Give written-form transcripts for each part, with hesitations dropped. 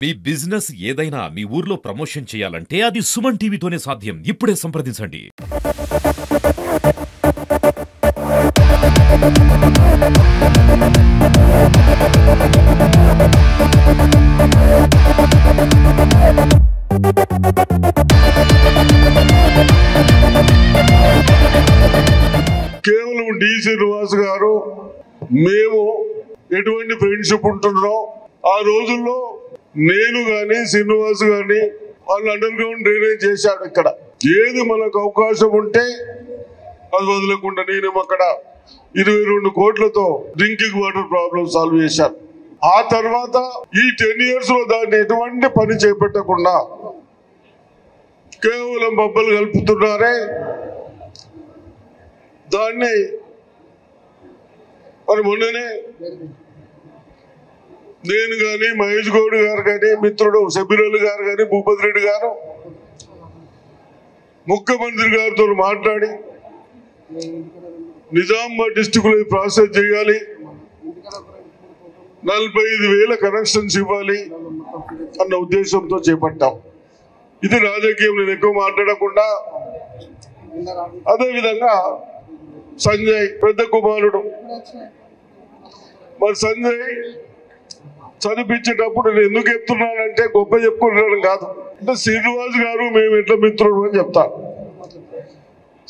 మీ business ఏదైనా మీ ఊర్లో promotion చేయాలంటే అది సుమన్ టీవీతోనే సాధ్యం. ఇప్పుడే సంప్రదించండి. కేవలం డి శ్రీనివాస్ గారు మేము ఎటువంటి ఫ్రెండ్షిప్ ఉంటుందో ఆ రోజుల్లో నేను గాని శ్రీనివాస్ గాని వాళ్ళు అండర్ గ్రౌండ్ డ్రైనేజ్ చేశాడు. ఇక్కడ ఏది మనకు అవకాశం ఉంటే అది వదలకుండా నేను అక్కడ 22 కోట్లతో డ్రింకింగ్ వాటర్ ప్రాబ్లం సాల్వ్ చేశాను. ఆ తర్వాత ఈ 10 years లో దాన్ని ఎటువంటి పని చేపట్టకుండా కేవలం బొబ్బలు కలుపుతున్నారే. దాన్ని మరి మొన్ననే నేను కానీ మహేష్ గౌడ్ గారు కానీ మిత్రుడు సబిరోలు గారు కానీ భూపతి రెడ్డి గారు ముఖ్యమంత్రి గారితో మాట్లాడి నిజామాబాద్ డిస్టిక్ లో ప్రాసెస్ చేయాలి, 45,000 కనెక్షన్స్ ఇవ్వాలి అన్న ఉద్దేశంతో చేపట్టాం. ఇది రాజకీయం నేను ఎక్కువ మాట్లాడకుండా. అదేవిధంగా సంజయ్ పెద్ద కుమారుడు, మరి సంజయ్ చదివించేటప్పుడు నేను ఎందుకు చెప్తున్నానంటే గొప్ప చెప్పుకుంటున్నాను కాదు, అంటే శ్రీనివాస్ గారు మేము ఎట్లా మిత్రుడు అని చెప్తా.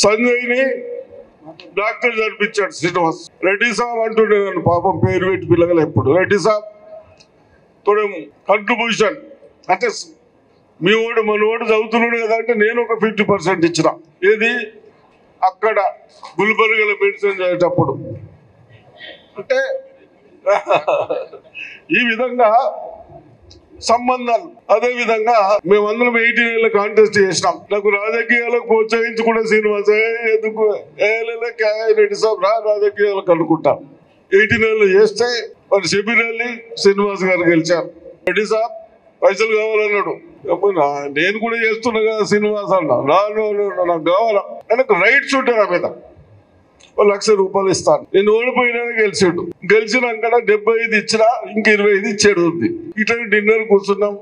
సంజయ్ని డాక్టర్ చదివించాడు శ్రీనివాస్. రెడ్డి సాబ్ అంటుండే నన్ను, పాపం పేరు పెట్టి పిల్లగలు ఎప్పుడు రెడ్డి సాబ్ తోడే కంట్రిబ్యూషన్ అంటే మీ ఓడు మన ఓడు చదువుతున్నాడు కదా అంటే నేను ఒక 50% ఇచ్చిన. ఏది అక్కడ గుల్బర్గలో మెడిసిన్ చేసేటప్పుడు. అంటే ఈ విధంగా సంబంధాలు. అదే విధంగా మేమందరం 18 ఏళ్ళ కాంటెస్ట్ చేసినాం. నాకు రాజకీయాలకు ప్రోత్సహించుకుంటే శ్రీనివాస్ ఎందుకు రెడ్డి సాబ్ రాజకీయాలకు అనుకుంటా. 18 ఏళ్ళు చేస్తే మరి షబీర్ శ్రీనివాస్ గారు గెలిచారు. రెడ్డి సాబ్ పైసలు కావాలన్నాడు, నేను కూడా చేస్తున్నా కదా శ్రీనివాస్ అన్న, నాకు కావాలా, నాకు రైట్స్ ఉంటాయి నా మీద, ₹1,00,000 ఇస్తాను. నేను ఓడిపోయినా గెలిచాడు. గెలిచినాక 75 ఇచ్చినా ఇంక 25 ఇచ్చాడు ఉంది. ఇట్లా డిన్నర్ కూర్చున్నాం.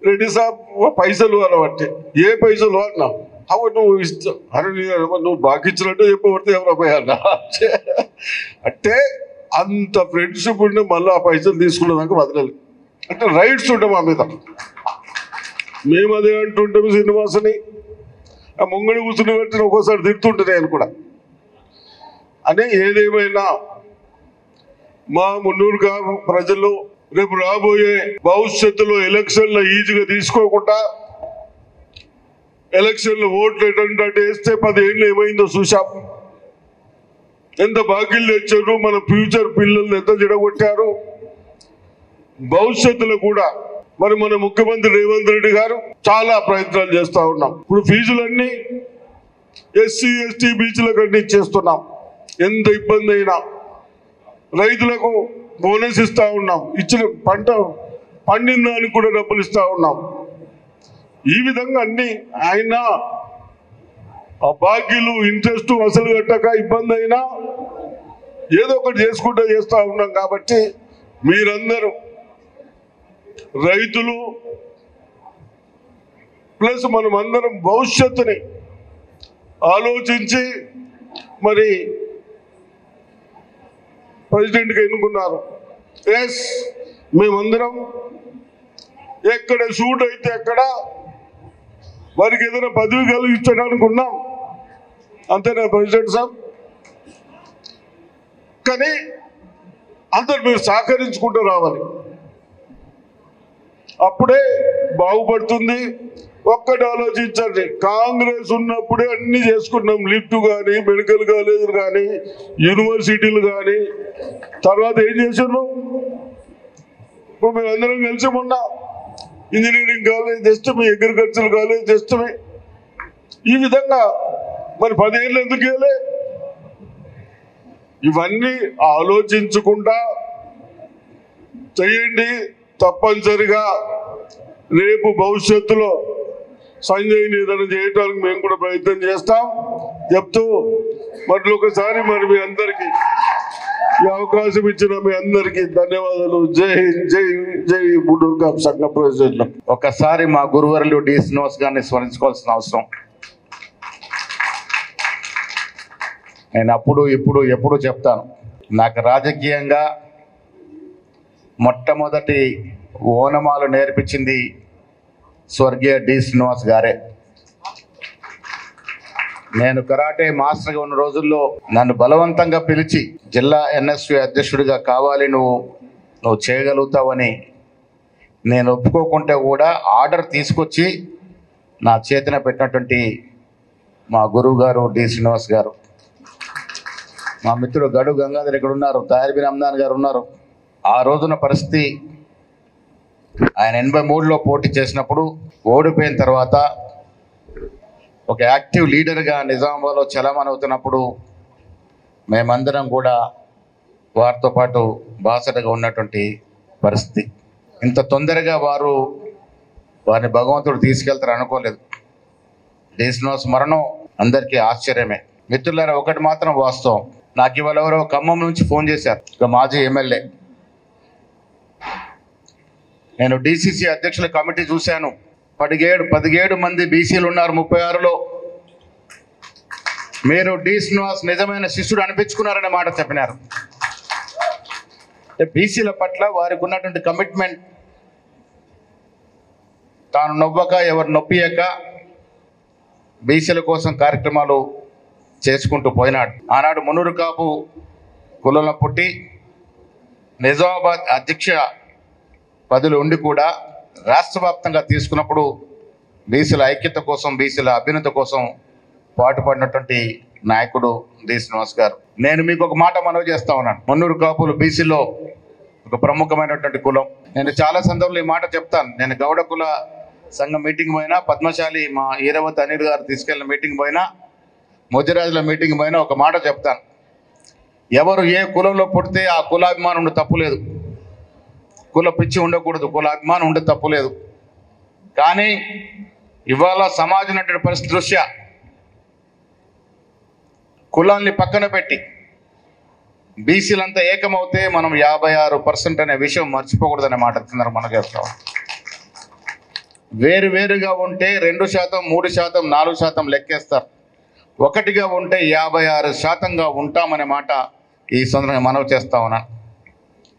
రెడ్డి సాబ్ పైసలు అనబట్టి ఏ పైసలు అన్నా అవ నువ్వు ఇస్తా అని, నువ్వు బాగా ఇచ్చినట్టు చెప్పబడితే ఎవరో పోయన్నా అంటే అంత ఫ్రెండ్షిప్ ఉండి మళ్ళీ ఆ పైసలు తీసుకునేదాకా వదలాలి. అంటే రైట్స్ ఉంటాయి మా మీద. మేము అదే అంటుంటాము శ్రీనివాసుని. ఆ ముంగడి కూర్చుని పెట్టిన ఒక్కోసారి తిడుతుంటే నేను కూడా. అనే ఏదేమైనా మా మున్నూరు ప్రజలు రేపు రాబోయే భవిష్యత్తులో ఎలక్షన్లో ఈజీగా తీసుకోకుండా ఎలక్షన్లో ఓట్లు ఎటువంటి వేస్తే 10 ఏళ్ళు ఏమైందో చూసాం. ఎంత బాకీలు తెచ్చారు, మన ఫ్యూచర్ పిల్లల్ని ఎంత చెడగొట్టారు. భవిష్యత్తులో కూడా మరి మన ముఖ్యమంత్రి రేవంత్ రెడ్డి గారు చాలా ప్రయత్నాలు చేస్తూ ఉన్నాం. ఇప్పుడు ఫీజులన్నీ ఎస్సీ ఎస్టీ బీచ్లకు అన్ని ఇచ్చేస్తున్నాం. ఎంత ఇబ్బంది అయినా రైతులకు బోనస్ ఇస్తా ఉన్నాం, ఇచ్చిన పంట పండిన దానికి కూడా డబ్బులు ఇస్తా ఉన్నాం. ఈ విధంగా అన్ని ఆయన ఆ బాకీలు ఇంట్రెస్ట్ అసలు కట్టక ఇబ్బంది అయినా ఏదో ఒకటి చేసుకుంటూ చేస్తూ ఉన్నాం. కాబట్టి మీరందరూ రైతులు ప్లస్ మనం అందరం భవిష్యత్తుని ఆలోచించి మరి ప్రెసిడెంట్గా ఎన్నుకున్నారు. ఎస్ మేమందరం ఎక్కడ షూట్ అయితే అక్కడ వారికి ఏదైనా పదవి కలిగించడానికి ఉన్నాం, అంతేనా ప్రెసిడెంట్ సార్? కానీ అందరు మీరు సహకరించుకుంటూ రావాలి, అప్పుడే బాగుపడుతుంది. ఒక్కటి ఆలోచించండి, కాంగ్రెస్ ఉన్నప్పుడే అన్ని చేసుకున్నాం. లిఫ్ట్ కానీ, మెడికల్ కాలేజీలు కానీ, యూనివర్సిటీలు కానీ. తర్వాత ఏం చేసాను? ఇప్పుడు మేమందరం కలిసి మొన్న ఇంజనీరింగ్ కాలేజ్ తెస్తమే, అగ్రికల్చర్ కాలేజ్ తెస్తమే. ఈ విధంగా మరి 10 ఏళ్ళు ఎందుకు వేయలే? ఇవన్నీ ఆలోచించకుండా చేయండి. తప్పనిసరిగా రేపు భవిష్యత్తులో సంజయ్ని ఏదైనా చేయడానికి మేము కూడా ప్రయత్నం చేస్తాం చెప్తూ మరి ఒకసారి మరి మీ అందరికీ ఈ అవకాశం ఇచ్చిన మీ అందరికీ ధన్యవాదాలు. జై హింద్, జై జై గుంటూరు కాపు సంఘ ప్రెసిడెంట్. ఒక్కసారి మా గురువర్యులు డి శ్రీనివాస్ గారిని స్మరించుకోవాల్సిన అవసరం. నేను అప్పుడు ఇప్పుడు ఎప్పుడు చెప్తాను, నాకు రాజకీయంగా మొట్టమొదటి ఓనమాలు నేర్పించింది స్వర్గీయ డి శ్రీనివాస్ గారే. నేను కరాటే మాస్టర్గా ఉన్న రోజుల్లో నన్ను బలవంతంగా పిలిచి జిల్లా ఎన్ఎస్యు అధ్యక్షుడిగా కావాలి, నువ్వు చేయగలుగుతావని నేను ఒప్పుకోకుంటే కూడా ఆర్డర్ తీసుకొచ్చి నా చేతిన పెట్టినటువంటి మా గురువు గారు డి శ్రీనివాస్ గారు. మా మిత్రుడు గడు గంగాధర్ ఇక్కడ ఉన్నారు, తారిబిన్ అమ్దాన్ గారు ఉన్నారు. ఆ రోజున పరిస్థితి, ఆయన 83లో పోటీ చేసినప్పుడు ఓడిపోయిన తర్వాత ఒక యాక్టివ్ లీడర్గా నిజామాబాద్లో చలామణి అవుతున్నప్పుడు మేమందరం కూడా వారితో పాటు బాసటగా ఉన్నటువంటి పరిస్థితి. ఇంత తొందరగా వారిని భగవంతుడు తీసుకెళ్తారు అనుకోలేదు. డి శ్రీనివాస్ మరణం అందరికీ ఆశ్చర్యమే. మిత్రులారా, ఒకటి మాత్రం వాస్తవం, నాకు ఇవాళ ఎవరో ఖమ్మం నుంచి ఫోన్ చేశారు, ఒక మాజీ ఎమ్మెల్యే. నేను డిసిసి అధ్యక్షుల కమిటీ చూశాను, 17 మంది బీసీలు ఉన్నారు 36లో. మీరు డి శ్రీనివాస్ నిజమైన శిష్యుడు అనిపించుకున్నారనే మాట చెప్పినారు. బీసీల పట్ల వారికి ఉన్నటువంటి కమిట్మెంట్, తాను నవ్వక ఎవరు నొప్పియక బీసీల కోసం కార్యక్రమాలు చేసుకుంటూ పోయినాడు. ఆనాడు మున్నూరు కాపు కులంలో పుట్టి నిజామాబాద్ అధ్యక్ష పదవులు ఉండి కూడా రాష్ట్ర వ్యాప్తంగా తీసుకున్నప్పుడు బీసీల ఐక్యత కోసం, బీసీల అభ్యున్నతి కోసం పాటుపడినటువంటి నాయకుడు డి శ్రీనివాస్ గారు. నేను మీకు ఒక మాట మనవి చేస్తా ఉన్నాను, మున్నూరు కాపులు బీసీలో ఒక ప్రముఖమైనటువంటి కులం. నేను చాలా సందర్భంలో ఈ మాట చెప్తాను. నేను గౌడ కుల సంఘం మీటింగ్ పోయినా, పద్మశాలి మా ఈరవతి అనిల్ గారు తీసుకెళ్ళిన మీటింగ్ పోయినా, ముదిరాజుల మీటింగ్ పోయినా ఒక మాట చెప్తాను, ఎవరు ఏ కులంలో పుడితే ఆ కులాభిమానం ఉండే తప్పులేదు, కుల పిచ్చి ఉండకూడదు, కులాభిమానం ఉండే తప్పులేదు. కానీ ఇవాళ సమాజం అటువంటి పరిస్థితి దృష్ట్యా కులాన్ని పక్కన పెట్టి బీసీలంతా ఏకమవుతే మనం 56% అనే విషయం మర్చిపోకూడదనే మాట మనం చేస్తాం. వేరువేరుగా ఉంటే 2%, 3%, 4% లెక్కేస్తారు. ఒకటిగా ఉంటే 56%గా ఉంటామనే మాట ఈ సందర్భంగా మనవి చేస్తా ఉన్నాను.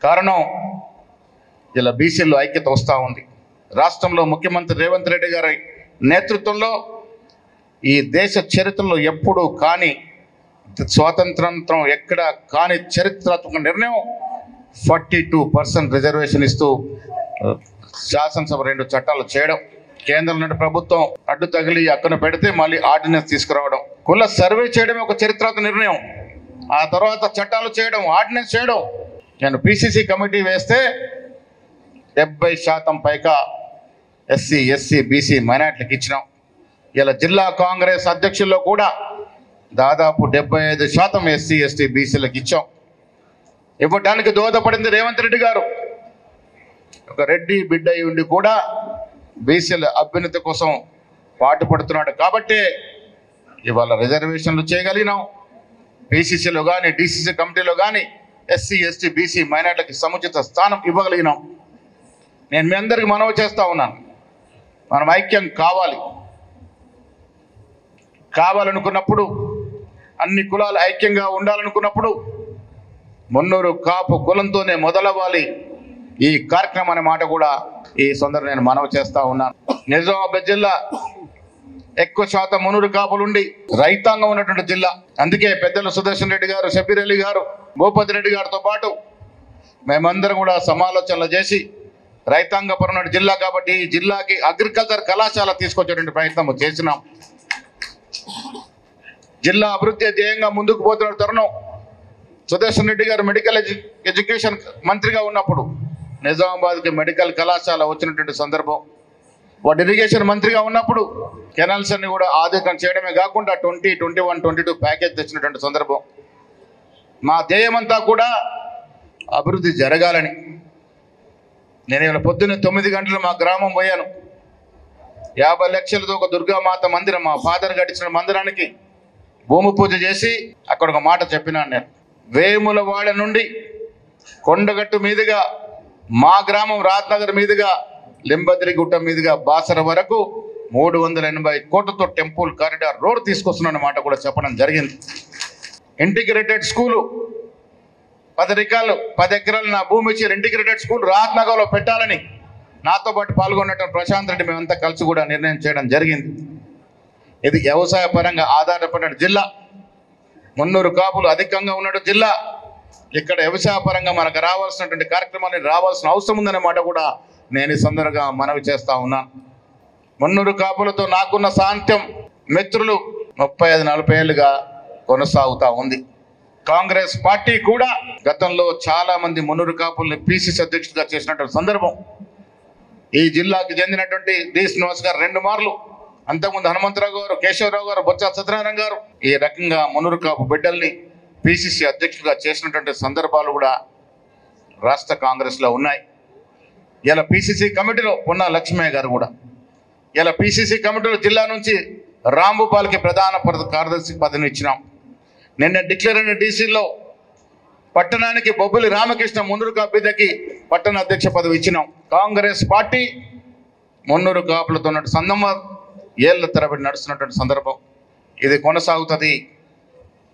కారణం, ఇలా బీసీల్లో ఐక్యత వస్తూ ఉంది. రాష్ట్రంలో ముఖ్యమంత్రి రేవంత్ రెడ్డి గారి నేతృత్వంలో ఈ దేశ చరిత్రలో ఎప్పుడూ కాని, స్వాతంత్రం ఎక్కడ కాని చరిత్రాత్మక నిర్ణయం 42% రిజర్వేషన్ ఇస్తూ శాసనసభ 2 చట్టాలు చేయడం, కేంద్రంలో ప్రభుత్వం అడ్డు తగిలి అక్కన పెడితే మళ్ళీ ఆర్డినెన్స్ తీసుకురావడం, కుల సర్వే చేయడమే ఒక చరిత్రాత్మక నిర్ణయం, ఆ తర్వాత చట్టాలు చేయడం, ఆర్డినెన్స్ చేయడం. నేను పిసిసి కమిటీ వేస్తే 70% పైగా ఎస్సీ, ఎస్సీ, బీసీ మైనార్టీలకు ఇచ్చినాం. ఇలా జిల్లా కాంగ్రెస్ అధ్యక్షుల్లో కూడా దాదాపు 75% ఎస్సీ, ఎస్టీ, బీసీలకు ఇచ్చాం. ఇవ్వడానికి దోహదపడింది రేవంత్ రెడ్డి గారు. ఒక రెడ్డి బిడ్డ ఉండి కూడా బీసీల అభ్యున్నతి కోసం పాటుపడుతున్నాడు కాబట్టే ఇవాళ రిజర్వేషన్లు చేయగలిగినాం. పిసిసిలో కానీ, డిసిసి కమిటీలో కానీ ఎస్సీ, ఎస్టీ, బీసీ మైనార్టీలకి సముచిత స్థానం ఇవ్వగలిగినాం. నేను మీ అందరికీ మనవి చేస్తూ ఉన్నాను, మనం ఐక్యం కావాలనుకున్నప్పుడు, అన్ని కులాలు ఐక్యంగా ఉండాలనుకున్నప్పుడు మున్నూరు కాపు కులంతోనే మొదలవ్వాలి ఈ కార్యక్రమం అనే మాట కూడా ఈ సందర్భంగా నేను మనవి చేస్తూ ఉన్నాను. నిజామాబాద్ జిల్లా ఎక్కువ శాతం మున్నూరు కాపులుండి రైతాంగం ఉన్నటువంటి జిల్లా. అందుకే పెద్దలు సుదర్శన్ రెడ్డి గారు, షబీర్ అలీ గారు, భూపతి రెడ్డి గారితో పాటు మేమందరం కూడా సమాలోచనలు చేసి రైతాంగపరమైన జిల్లా కాబట్టి ఈ జిల్లాకి అగ్రికల్చర్ కళాశాల తీసుకొచ్చేటువంటి ప్రయత్నం చేసినాం. జిల్లా అభివృద్ధి ధ్యేయంగా ముందుకు పోతున్న తరుణం సుదర్శన్ రెడ్డి గారు మెడికల్ ఎడ్యుకేషన్ మంత్రిగా ఉన్నప్పుడు నిజామాబాద్కి మెడికల్ కళాశాల వచ్చినటువంటి సందర్భం, వాడు ఇరిగేషన్ మంత్రిగా ఉన్నప్పుడు కెనాల్స్ అన్ని కూడా ఆధునికం చేయడమే కాకుండా 20, 21, 22 ప్యాకేజ్ తెచ్చినటువంటి సందర్భం. మా ధ్యేయమంతా కూడా అభివృద్ధి జరగాలని. నేను ఇవాళ పొద్దున్నే 9 గంటలు మా గ్రామం పోయాను. 50 లక్షలతో ఒక దుర్గామాత మందిరం, మా ఫాదర్ గడిచిన మందిరానికి భూమి పూజ చేసి అక్కడ ఒక మాట చెప్పినాను. నేను వేములవాడ నుండి కొండగట్టు మీదుగా మా గ్రామం రాత్నగర్ మీదుగా లింబద్రిగుట్ట మీదుగా బాసర వరకు 380 కోట్లతో టెంపుల్ కారిడార్ రోడ్ తీసుకొస్తున్న మాట కూడా చెప్పడం జరిగింది. ఇంటిగ్రేటెడ్ స్కూలు 10 ఎకరాలు నా భూమి ఇచ్చి ఇంటిగ్రేటెడ్ స్కూల్ రాత్నగర్లో పెట్టాలని నాతో పాటు పాల్గొన్నట్టు ప్రశాంత్ రెడ్డి మేమంతా కలిసి కూడా నిర్ణయం చేయడం జరిగింది. ఇది వ్యవసాయ పరంగా ఆధారపడిన జిల్లా. మున్నూరు కాపులు అధికంగా ఉన్న జిల్లా. ఇక్కడ వ్యవసాయ పరంగా మనకు రావాల్సినటువంటి కార్యక్రమాలు రావాల్సిన అవసరం ఉందనే మాట కూడా నేను ఈ సందర్భంగా మనవి చేస్తా ఉన్నాను. మున్నూరు కాపులతో నాకున్న సాంత్యం మిత్రులు 35-40 ఏళ్ళుగా కొనసాగుతూ ఉంది. కాంగ్రెస్ పార్టీ కూడా గతంలో చాలా మంది మున్నూరు కాపుల్ని పిసిసి అధ్యక్షుడిగా చేసినటువంటి సందర్భం. ఈ జిల్లాకు చెందినటువంటి డి శ్రీనివాస్ గారు 2 మార్లు, అంతకుముందు హనుమంతరావు గారు, కేశవరావు గారు, బొత్స సత్యనారాయణ గారు ఈ రకంగా మున్నూరు కాపు బిడ్డల్ని పిసిసి అధ్యక్షుడిగా చేసినటువంటి సందర్భాలు కూడా రాష్ట్ర కాంగ్రెస్లో ఉన్నాయి. ఇలా పిసిసి కమిటీలో ఉన్న లక్ష్మయ్య గారు కూడా ఇలా పిసిసి కమిటీలో జిల్లా నుంచి రాంభూపాల్కి ప్రధాన కార్యదర్శి పదవిని ఇచ్చినాం. నిన్న డిక్లేర్ అయిన డీసీలో పట్టణానికి బొబ్బులి రామకృష్ణ మున్నూరు కాపు బిడ్డకి పట్టణ అధ్యక్ష పదవి ఇచ్చినాం. కాంగ్రెస్ పార్టీ మున్నూరు కాపులతో ఉన్న సందర్భం ఏళ్ల తరబడి నడుస్తున్నటువంటి సందర్భం. ఇది కొనసాగుతుంది,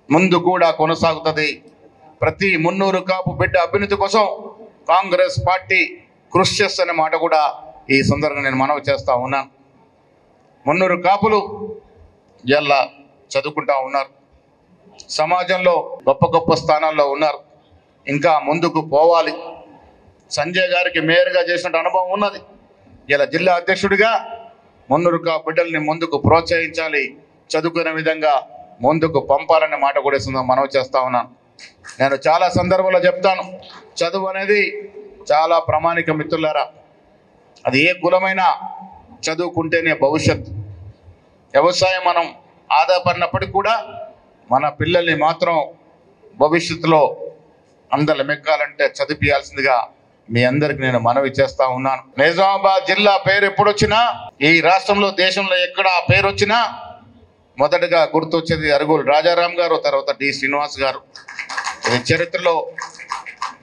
ముందు కూడా కొనసాగుతుంది. ప్రతి మున్నూరు కాపు బిడ్డ అభ్యున్నతి కోసం కాంగ్రెస్ పార్టీ కృషి చేస్తున్న మాట కూడా ఈ సందర్భంగా నేను మనవి చేస్తూ ఉన్నాను. మున్నూరు కాపులు ఇలా చదువుకుంటా ఉన్నారు, సమాజంలో గొప్ప గొప్ప స్థానాల్లో ఉన్నారు, ఇంకా ముందుకు పోవాలి. సంజయ్ గారికి మేయర్గా చేసిన అనుభవం ఉన్నది. ఇలా జిల్లా అధ్యక్షుడిగా మున్నూరు కాపు బిడ్డల్ని ముందుకు ప్రోత్సహించాలి, చదువుకునే విధంగా ముందుకు పంపాలనే మాట కూడా మనవి చేస్తా ఉన్నాను. నేను చాలా సందర్భాల్లో చెప్తాను, చదువు అనేది చాలా ప్రామాణిక మిత్రులారా. అది ఏ కులమైనా చదువుకుంటేనే భవిష్యత్. వ్యవసాయం మనం ఆధారపడినప్పటికీ కూడా మన పిల్లల్ని మాత్రం భవిష్యత్తులో అందరు మెక్కాలంటే చదివించాల్సిందిగా మీ అందరికి నేను మనవి చేస్తా ఉన్నాను. నిజామాబాద్ జిల్లా పేరు ఎప్పుడొచ్చినా, ఈ రాష్ట్రంలో దేశంలో ఎక్కడ ఆ పేరు వచ్చినా మొదటగా గుర్తొచ్చేది అరుగులు రాజారాం గారు, తర్వాత డి శ్రీనివాస్ గారు. ఇది చరిత్రలో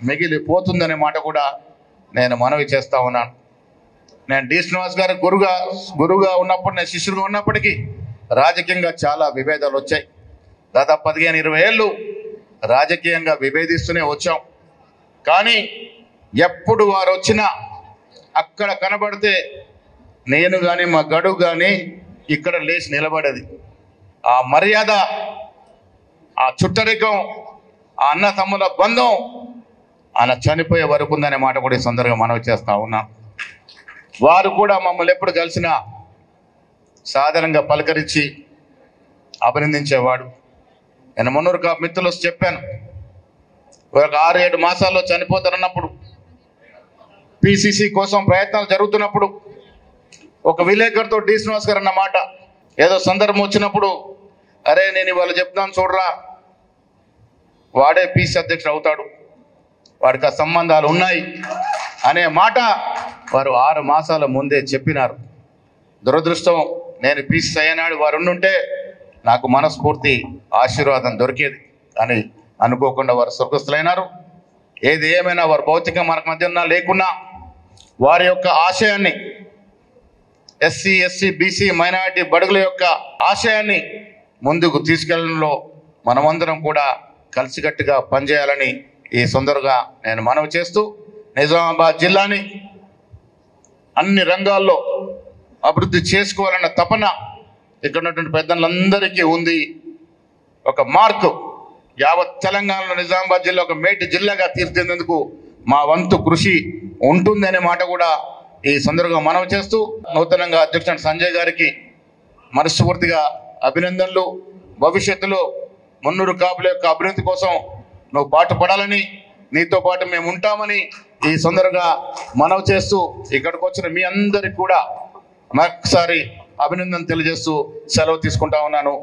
మిగిలిపోతుందనే మాట కూడా నేను మనవి చేస్తా ఉన్నాను. నేను డి శ్రీనివాస్ గారు గురువుగా ఉన్నప్పుడు, నేను శిష్యుడిగా ఉన్నప్పటికీ రాజకీయంగా చాలా విభేదాలు వచ్చాయి. దాదాపు 15-20 ఏళ్ళు రాజకీయంగా విభేదిస్తూనే వచ్చాం. కానీ ఎప్పుడు వారు వచ్చినా అక్కడ కనబడితే నేను కానీ మా గడువు కానీ ఇక్కడ లేచి నిలబడేది. ఆ మర్యాద, ఆ చుట్టరికం, ఆ అన్న తమ్ముల బంధం ఆయన చనిపోయే వరకు ఉందనే మాట కూడా ఈ సందర్భంగా మనవి చేస్తా ఉన్నాం. వారు కూడా మమ్మల్ని ఎప్పుడు కలిసినా సాధారణంగా పలకరించి అభినందించేవాడు. నేను మున్నూరు కాపు మిత్రులు చెప్పాను, ఒక 6-7 మాసాల్లో చనిపోతారన్నప్పుడు, పిసిసి కోసం ప్రయత్నాలు జరుగుతున్నప్పుడు ఒక విలేకరుతో డి శ్రీనివాస్ గారు అన్న మాట, ఏదో సందర్భం వచ్చినప్పుడు, అరే నేను ఇవాళ చెప్తాను చూడరా, వాడే పిసి అధ్యక్షుడు అవుతాడు, వాడికి ఆ సంబంధాలు ఉన్నాయి అనే మాట వారు 6 మాసాల ముందే చెప్పినారు. దురదృష్టం, నేను పిసి అయ్యనాడు వారు ఉండుంటే నాకు మనస్ఫూర్తి ఆశీర్వాదం దొరికేది. కానీ అనుకోకుండా వారు స్వర్గస్థులైనారు. ఏది ఏమైనా వారు భౌతికంగా మనకు మధ్య ఉన్నా లేకున్నా వారి యొక్క ఆశయాన్ని, ఎస్సీ ఎస్టీ బీసీ మైనారిటీ బడుగుల యొక్క ఆశయాన్ని ముందుకు తీసుకెళ్లడంలో మనమందరం కూడా కలిసికట్టుగా పనిచేయాలని ఈ సందర్భంగా నేను మనవి చేస్తూ, నిజామాబాద్ జిల్లాని అన్ని రంగాల్లో అభివృద్ధి చేసుకోవాలన్న తపన ఇక్కడ ఉన్నటువంటి పెద్దలందరికీ ఉంది. ఒక మార్కు యావత్ తెలంగాణలో నిజామాబాద్ జిల్లా ఒక మేటి జిల్లాగా తీర్చేందుకు మా వంతు కృషి ఉంటుందనే మాట కూడా ఈ సందర్భంగా మనవి చేస్తూ, నూతనంగా అధ్యక్షుడు సంజయ్ గారికి మనస్ఫూర్తిగా అభినందనలు. భవిష్యత్తులో మున్నూరు కాపుల యొక్క అభివృద్ధి కోసం నువ్వు పాటుపడాలని, నీతో పాటు మేము ఉంటామని ఈ సందర్భంగా మనవి చేస్తూ, ఇక్కడికి వచ్చిన మీ అందరికి కూడా మరొకసారి అభినందన తెలియజేస్తూ సెలవు తీసుకుంటా ఉన్నాను.